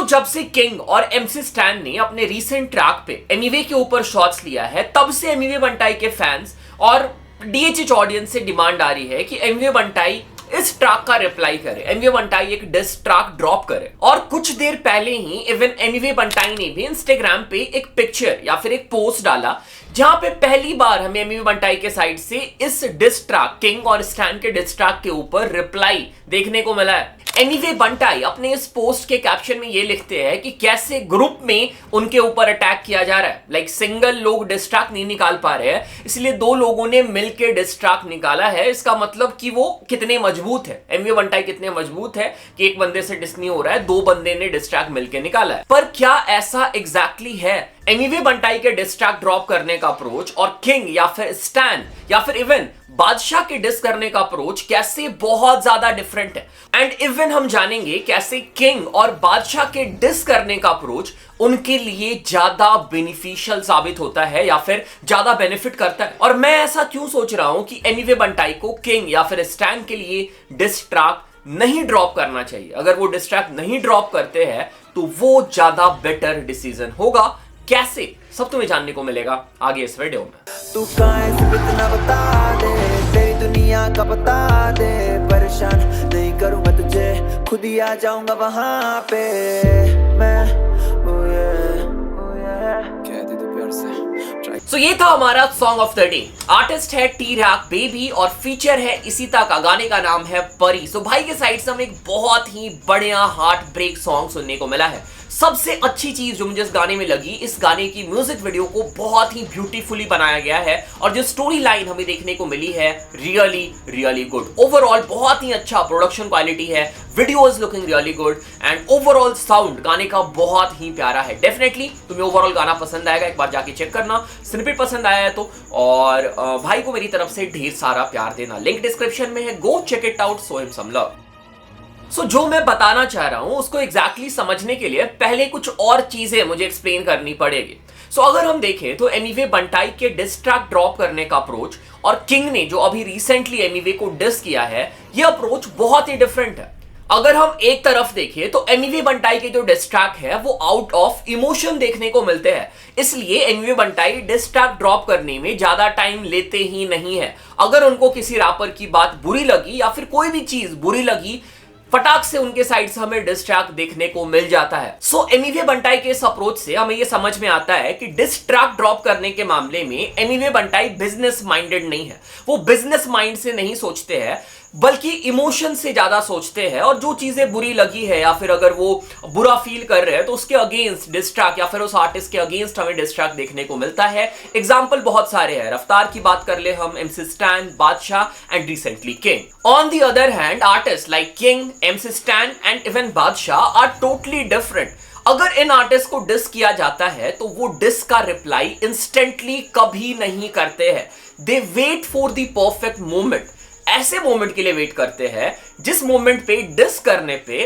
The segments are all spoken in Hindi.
जब से किंग और एमसी स्टैन ने अपने रीसेंट ट्रैक पे एमिवे के ऊपर शॉट्स लिया है, तब से एमिवे बंटाई के फैंस और डीएचएच ऑडियंस से डिमांड आ रही है कि एमिवे बंटाई इस ट्रैक का रिप्लाई करे, एमिवे बंटाई एक डिस ट्रैक ड्रॉप करे। और कुछ देर पहले ही इवन एमिवे बंटाई ने भी इंस्टाग्राम पे एक पिक्चर या फिर एक पोस्ट डाला जहां पे पहली बार हमें एमिवे बंटाई के साइड से इस डिस ट्रैक, किंग और स्टैन के डिस ट्रैक के ऊपर रिप्लाई देखने को मिला है। एमिवे बंटाई अपने इस पोस्ट के कैप्शन में ये लिखते हैं कि कैसे ग्रुप में उनके ऊपर अटैक किया जा रहा है, लाइक सिंगल लोग डिस्ट्रैक्ट नहीं निकाल पा रहे हैं, इसलिए दो लोगों ने मिलकर डिस्ट्रैक्ट निकाला है। इसका मतलब कि वो कितने मजबूत है, एमिवे बंटाई कितने मजबूत है कि एक बंदे से डिस नहीं हो रहा है, दो बंदे ने डिस्ट्रैक्ट मिलकर निकाला है। पर क्या ऐसा एग्जैक्टली है? एमिवे बंटाई के डिस्ट्रैक्ट ड्रॉप करने का अप्रोच और किंग या फिर स्टैन या फिर इवन बादशाह के डिस करने का अप्रोच कैसे बहुत ज्यादा डिफरेंट है। एंड इवन हम जानेंगे कैसे किंग और बादशाह के डिस करने का अप्रोच उनके लिए ज्यादा बेनिफिशियल साबित होता है या फिर ज्यादा बेनिफिट करता है। और मैं ऐसा क्यों सोच रहा हूं कि एमिवे बंटाई को किंग या फिर स्टैन के लिए डिस ट्रैक नहीं ड्रॉप करना चाहिए। अगर वो डिस ट्रैक नहीं ड्रॉप करते हैं तो वो ज्यादा बेटर डिसीजन होगा। कैसे, सब तुम्हें जानने को मिलेगा आगे इस वीडियो में। तू इतना बता दे, तेरी दुनिया का बता दे, परेशान नहीं करूंगा तुझे, खुद ही आ जाऊंगा वहां पे मैं। So, ये था हमारा song of the day. Artist है टी-रैप बेबी और फीचर है इसिता का, गाने का नाम है परी। सो भाई के साइड से हमें एक बहुत ही बढ़िया हार्ट ब्रेक सॉन्ग सुनने को मिला है। सबसे अच्छी चीज जो मुझे इस गाने में लगी, इस गाने की म्यूजिक वीडियो को बहुत ही ब्यूटीफुली बनाया गया है और जो स्टोरी लाइन हमें देखने को मिली है रियली गुड। ओवरऑल बहुत ही अच्छा प्रोडक्शन क्वालिटी है, video is looking really good and overall sound गाने का बहुत ही प्यारा है। डेफिनेटली तुम्हें ओवरऑल गाना पसंद आएगा, एक बार जाके चेक करना। स्निपेट पसंद आया है तो, और भाई को मेरी तरफ से ढेर सारा प्यार देना। लिंक डिस्क्रिप्शन में है, go check it out, show him some love. जो मैं बताना चाह रहा हूं उसको एग्जैक्टली समझने के लिए पहले कुछ और चीजें मुझे एक्सप्लेन करनी पड़ेगी। अगर हम देखें तो एमिवे बंटाई के डिस ट्रैक ड्रॉप करने का अप्रोच और किंग ने जो अभी रिसेंटली एमिवे को डिस किया है, यह अप्रोच बहुत ही डिफरेंट है। अगर हम एक तरफ देखें तो एमिवे बंटाई के जो डिस ट्रैक है वो आउट ऑफ इमोशन देखने को मिलते हैं, इसलिए एमिवे बंटाई डिस ट्रैक ड्रॉप करने में ज्यादा टाइम लेते ही नहीं है। अगर उनको किसी रैपर की बात बुरी लगी या फिर कोई भी चीज बुरी लगी, फटाक से उनके साइड से हमें डिस ट्रैक देखने को मिल जाता है। एमिवे बंटाई के इस अप्रोच से हमें यह समझ में आता है कि डिस ट्रैक ड्रॉप करने के मामले में एमिवे बंटाई बिजनेस माइंडेड नहीं है। वो बिजनेस माइंड से नहीं सोचते हैं बल्कि इमोशन से ज्यादा सोचते हैं, और जो चीजें बुरी लगी है या फिर अगर वो बुरा फील कर रहे हैं तो उसके अगेंस्ट डिस ट्रैक या फिर उस आर्टिस्ट के अगेंस्ट हमें डिस ट्रैक देखने को मिलता है। एग्जांपल बहुत सारे हैं, रफ्तार की बात कर ले हम, एमसी स्टैन, बादशाह and recently king. On the other hand artist like king, MC stand and even बादशाह आर टोटली डिफरेंट। अगर इन आर्टिस्ट को डिस किया जाता है तो वो डिस का रिप्लाई इंस्टेंटली कभी नहीं करते हैं। They wait for the perfect moment, ऐसे मोमेंट के लिए वेट करते हैं जिस मोमेंट पे डिस करने पे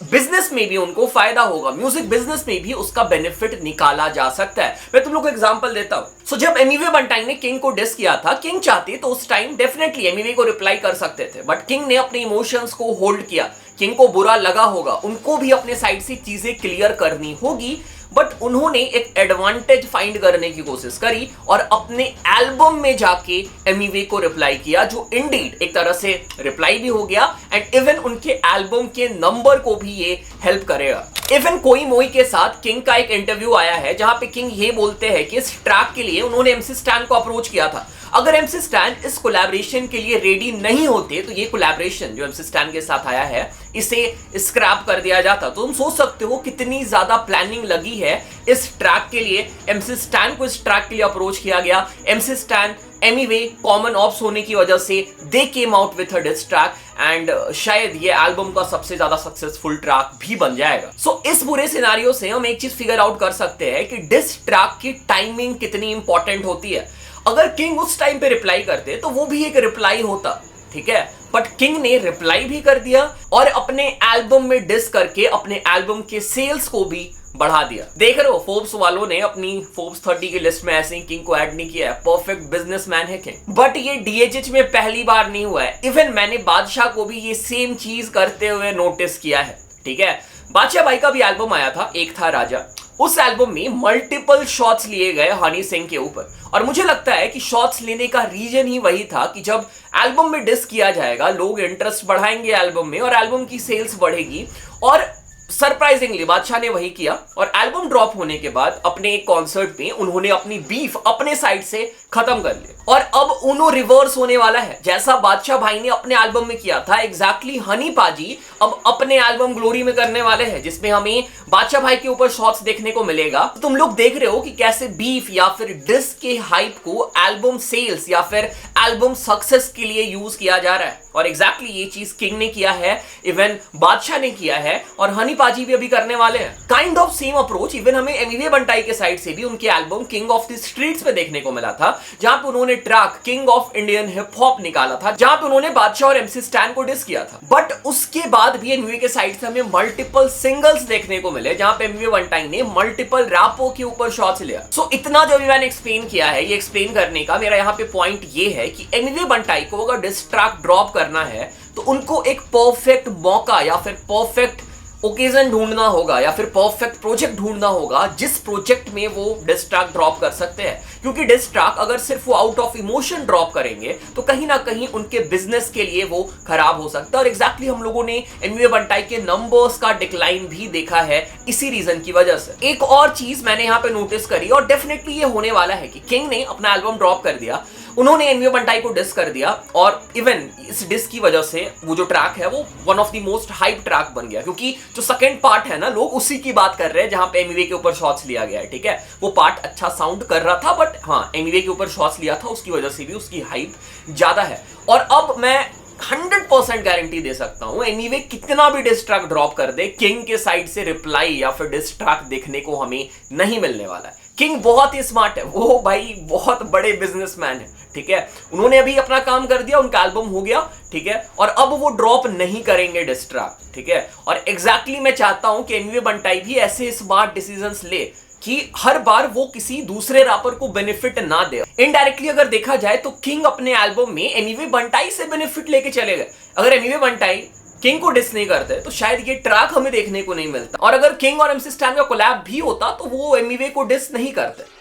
बिजनेस में भी उनको फायदा होगा, म्यूजिक बिजनेस में भी उसका बेनिफिट निकाला जा सकता है। मैं तुम लोग को एग्जांपल देता हूं। जब एमिवे बंटाई ने किंग को डिस किया था, किंग चाहते तो उस टाइम डेफिनेटली एमिवे को रिप्लाई कर सकते थे, बट किंग ने अपने इमोशंस को होल्ड किया। किंग को बुरा लगा होगा, उनको भी अपने साइड से चीजें क्लियर करनी होगी, बट उन्होंने एक एडवांटेज फाइंड करने की कोशिश करी और अपने एल्बम में जाके एमिवे को रिप्लाई किया, जो इंडीड एक तरह से रिप्लाई भी हो गया एंड इवन उनके एल्बम के नंबर को भी ये हेल्प करेगा। इवन कोई मोई के साथ किंग का एक इंटरव्यू आया है जहां पे किंग ये बोलते हैं कि इस ट्रैक के लिए उन्होंने एमसी स्टैन को अप्रोच किया था। अगर एमसी स्टैन इस कोलैबोरेशन के लिए रेडी नहीं होते तो ये कोलैबोरेशन जो एमसी स्टैन के साथ आया है इसे स्क्रैप कर दिया जाता। तो तुम सोच सकते हो कितनी ज्यादा प्लानिंग लगी है इस ट्रैक के लिए। एमसी स्टैन को इस ट्रैक के लिए अप्रोच किया गया। MC Stan anyway common opps होने की वजह से they came out with a diss track एंड शायद ये एल्बम का सबसे ज्यादा सक्सेसफुल ट्रैक भी बन जाएगा। इस बुरे सिनारियो से हम एक चीज फिगर आउट कर सकते हैं कि डिस ट्रैक की टाइमिंग कितनी इंपॉर्टेंट होती है। अगर किंग उस टाइम पे रिप्लाई करते तो वो भी एक रिप्लाई होता, ठीक है, बट किंग ने रिप्लाई भी कर दिया और अपने एल्बम में डिस करके अपने एल्बम के सेल्स को भी बढ़ा दिया। देख रहे हो, फोर्ब्स वालों ने अपनी फोर्ब्स 30 की लिस्ट में ऐसे ही किंग को ऐड नहीं किया है। परफेक्ट बिजनेसमैन है किंग। बट ये डीएचएच में पहली बार नहीं हुआ है। इवन मैंने बादशाह को भी ये सेम चीज करते हुए नोटिस किया है, ठीक है। बादशाह भाई का भी एल्बम आया था, एक था राजा। उस एल्बम में मल्टीपल शॉट्स लिए गए हनी सिंह के ऊपर, और मुझे लगता है कि शॉट्स लेने का रीजन ही वही था कि जब एल्बम में डिस किया जाएगा लोग इंटरेस्ट बढ़ाएंगे एल्बम में और एल्बम की सेल्स बढ़ेगी। और सरप्राइजिंगली बादशाह ने वही किया, और एल्बम ड्रॉप होने के बाद अपने एक कॉन्सर्ट में उन्होंने अपनी बीफ अपने साइड से खत्म कर ली, और अब उनो रिवर्स होने वाला है। जैसा बादशाह भाई ने अपने एल्बम में किया था, एग्जैक्टली हनी पाजी अब अपने एल्बम ग्लोरी में करने वाले हैं, जिसमें हमें बादशाह भाई के ऊपर शॉट्स देखने को मिलेगा। तो तुम लोग देख रहे हो कि कैसे बीफ या फिर डिस के हाइप को एल्बम सेल्स या फिर एल्बम सक्सेस के लिए यूज किया जा रहा है, और एग्जैक्टली ये चीज किंग ने किया है, इवन बादशाह ने किया है, और हनी पाजी भी अभी करने वाले हैं। Kind of same approach even हमें एमिवे बंटाई के साइड से भी उनके album king of the streets पे देखने को मिला था, जहां पे उन्होंने track king of Indian hip hop निकाला था, जहां पे उन्होंने बादशाह और एमसी स्टैन को डिस किया था। बट उसके बाद भी एमिवे के साइड से हमें मल्टीपल सिंगल्स देखने को मिले, जहां पे एमिवे बंटाई ने मल्टीपल रैपों के ऊपर शॉट्स लिया। सो इतना जो भी मैंने एक्सप्लेन किया है, ये एक्सप्लेन करने का मेरा यहाँ पे पॉइंट ये है कि एमिवे बंटाई को अगर डिस ट्रैक ड्रॉप करना है तो उनको एक परफेक्ट मौका या फिर परफेक्ट ओकेजन ढूंढना होगा, या फिर परफेक्ट प्रोजेक्ट ढूंढना होगा जिस प्रोजेक्ट में वो डिस ट्रैक ड्रॉप कर सकते हैं। क्योंकि डिस ट्रैक अगर सिर्फ वो आउट ऑफ इमोशन ड्रॉप करेंगे तो कहीं ना कहीं उनके बिजनेस के लिए वो खराब हो सकता है, और एग्जैक्टली हम लोगों ने एमिवे बंटाई के नंबर्स का डिक्लाइन भी देखा है इसी रीजन की वजह से। एक और चीज मैंने यहाँ पे नोटिस करी, और डेफिनेटली ये होने वाला है कि किंग ने अपना एल्बम ड्रॉप कर दिया, उन्होंने एमिवे बंटाई को डिस कर दिया, और इवन इस डिस की वजह से वो जो ट्रैक है वो one of the most hype track बन गया, क्योंकि जो सेकंड पार्ट है ना, लोग उसी की बात कर रहे हैं जहां पे एमिवे के ऊपर शॉट्स लिया गया है। ठीक है, वो पार्ट अच्छा साउंड कर रहा था, बट हाँ एमिवे के ऊपर शॉट्स लिया था, उसकी वजह से भी उसकी हाइप ज्यादा है। और अब मैं 100% गारंटी दे सकता हूं, एमिवे कितना भी डिस ट्रैक ड्रॉप कर दे, किंग के साइड से रिप्लाई या फिर डिस ट्रैक देखने को हमें नहीं मिलने वाला है। किंग बहुत ही स्मार्ट है, वो भाई बहुत बड़े बिजनेसमैन है। ठीक है, उन्होंने अभी अपना काम कर दिया, उनका एल्बम हो गया। ठीक है, और अब वो ड्रॉप नहीं करेंगे डिस ट्रैक। ठीक है, और एग्जैक्टली मैं चाहता हूं कि एमिवे बंटाई भी ऐसे स्मार्ट डिसीजंस ले कि हर बार वो किसी दूसरे रैपर को बेनिफिट ना दे। इनडायरेक्टली अगर देखा जाए तो किंग अपने एल्बम में एमिवे बंटाई से बेनिफिट लेके चले गए। अगर एमिवे बंटाई किंग को डिस नहीं करते तो शायद ये ट्रैक हमें देखने को नहीं मिलता, और अगर किंग और एमसी स्टैन का कोलैब भी होता तो वो एमिवे को डिस नहीं करते।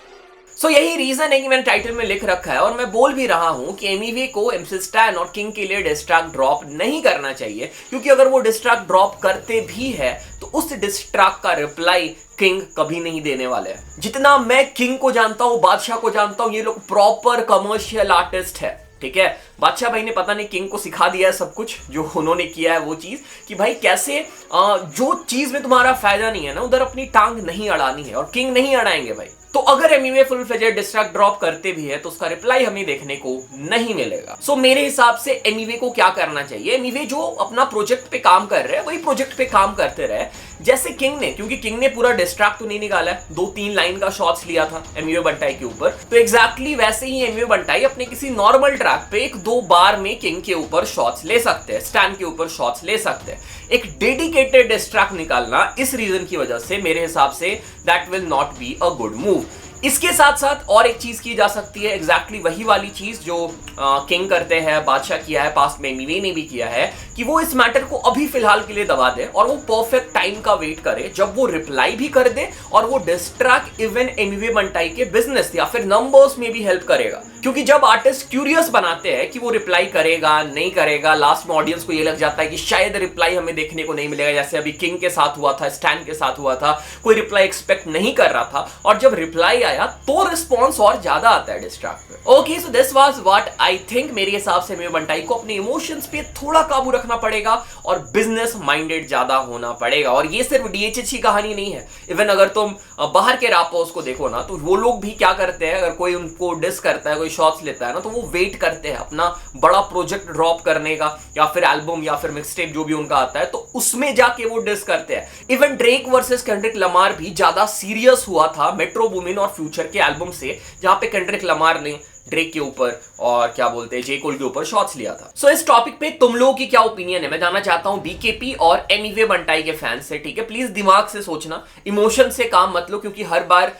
सो यही रीजन है कि मैंने टाइटल में लिख रखा है, और मैं बोल भी रहा हूं कि एमिवे को एमसी स्टैन और किंग के लिए डिस ट्रैक ड्रॉप नहीं करना चाहिए, क्योंकि अगर वो डिस ट्रैक ड्रॉप करते भी है तो उस डिस ट्रैक का रिप्लाई किंग कभी नहीं देने वाले हैं। जितना मैं किंग को जानता हूं, बादशाह को जानता हूं, ये लोग प्रॉपर कमर्शियल आर्टिस्ट है। ठीक है, बादशाह भाई ने पता नहीं किंग को सिखा दिया है सब कुछ, जो उन्होंने किया है वो चीज कि भाई कैसे जो चीज में तुम्हारा फायदा नहीं है ना, उधर अपनी टांग नहीं अड़ानी है, और किंग नहीं अड़ाएंगे भाई। तो अगर Emiway full fledged diss track drop करते भी है तो उसका रिप्लाई हमें देखने को नहीं मिलेगा। सो मेरे हिसाब से एमिवे को क्या करना चाहिए, एमिवे जो अपना प्रोजेक्ट पे काम कर रहे हैं वही प्रोजेक्ट पे काम करते रहे, जैसे किंग ने, क्योंकि किंग ने पूरा डिस ट्रैक तो नहीं निकाला है, 2-3 लाइन का शॉट्स लिया था एमिवे बंटाई के ऊपर, तो एग्जैक्टली वैसे ही एमिवे बंटाई अपने किसी नॉर्मल ट्रैक पे 1-2 बार में किंग के ऊपर शॉट्स ले सकते हैं, स्टैन के ऊपर शॉट्स ले सकते हैं। एक डेडिकेटेड डिस ट्रैक निकालना इस रीजन की वजह से मेरे हिसाब say that will not be a good move. इसके साथ साथ और एक चीज की जा सकती है, एग्जैक्टली वही वाली चीज जो किंग करते हैं, बादशाह किया है, पास्ट में एमिवे ने भी किया है, कि वो इस मैटर को अभी फिलहाल के लिए दबा दे और वो परफेक्ट टाइम का वेट करे जब वो रिप्लाई भी कर दे, और वो डिस ट्रैक इवन एमिवे बंटाई के बिजनेस या फिर नंबर्स में भी हेल्प करेगा। क्योंकि जब आर्टिस्ट क्यूरियस बनाते हैं कि वो रिप्लाई करेगा नहीं करेगा, लास्ट में ऑडियंस को ये लग जाता है कि शायद रिप्लाई हमें देखने को नहीं मिलेगा, जैसे अभी किंग के साथ हुआ था, स्टैन के साथ हुआ था, कोई रिप्लाई एक्सपेक्ट नहीं कर रहा था, और जब रिप्लाई आया तो रिस्पॉन्स और ज्यादा आता है डिस ट्रैक पे। Okay, so this was what I think. मेरे हिसाब से एमिवे बंटाई को अपने इमोशंस पे थोड़ा काबू रखना पड़ेगा और बिजनेस माइंडेड ज्यादा होना पड़ेगा। और ये सिर्फ डीएचएच की कहानी नहीं है, इवन अगर तुम बाहर के रैपर्स को देखो ना, तो वो लोग भी क्या करते हैं, अगर कोई उनको डिस करता है, कोई शॉट्स लेता है ना, तो वो वेट करते हैं अपना बड़ा प्रोजेक्ट ड्रॉप करने का, या फिर एल्बम या फिर मिक्सटेप जो भी उनका आता है, तो उसमें जाके वो डिस करते हैं। Even Drake versus Kendrick Lamar भी ज्यादा सीरियस हुआ था मेट्रो बूमिन और फ्यूचर के एल्बम से, जहां पे केंड्रिक लमार ने ड्रेक के ऊपर और क्या बोलते हैं जे कोल के ऊपर शॉट्स लिया था। सो इस टॉपिक पे तुम लोगों की क्या ओपिनियन है, मैं जानना चाहता हूं बीकेपी और एमिवे बंटाई के फैंस से। ठीक है, प्लीज दिमाग से सोचना, इमोशन से काम मत लो, क्योंकि हर बार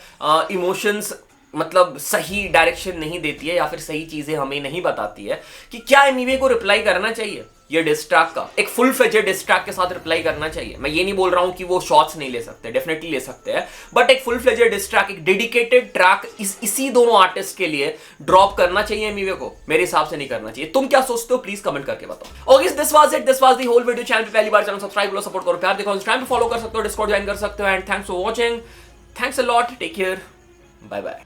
इमोशंस मतलब सही डायरेक्शन नहीं देती है या फिर सही चीजें हमें नहीं बताती है कि क्या एमिवे को रिप्लाई करना चाहिए। ये डिस ट्रैक का एक फुल फ्लेजेड डिस ट्रैक के साथ रिप्लाई करना चाहिए। मैं ये नहीं बोल रहा हूं कि वो शॉट्स नहीं ले सकते, डेफिनेटली ले सकते हैं, बट एक फुल फ्लेजेड डिस ट्रैक, एक डेडिकेटेड ट्रैक इसी दोनों आर्टिस्ट के लिए ड्रॉप करना चाहिए एमिवे को। मेरे हिसाब से नहीं करना चाहिए। तुम क्या सोचते हो प्लीज कमेंट करके बताओ। Okay, this was it, this was the whole video. Channel पे पहली बार चैनल सब्सक्राइब करो, सपोर्ट करो, प्यार दिखाओ, इंस्टाग्राम पे फॉलो कर सकते हो, डिस्कॉर्ड ज्वाइन कर सकते हो। And thanks for watching, thanks a lot, take care, bye bye.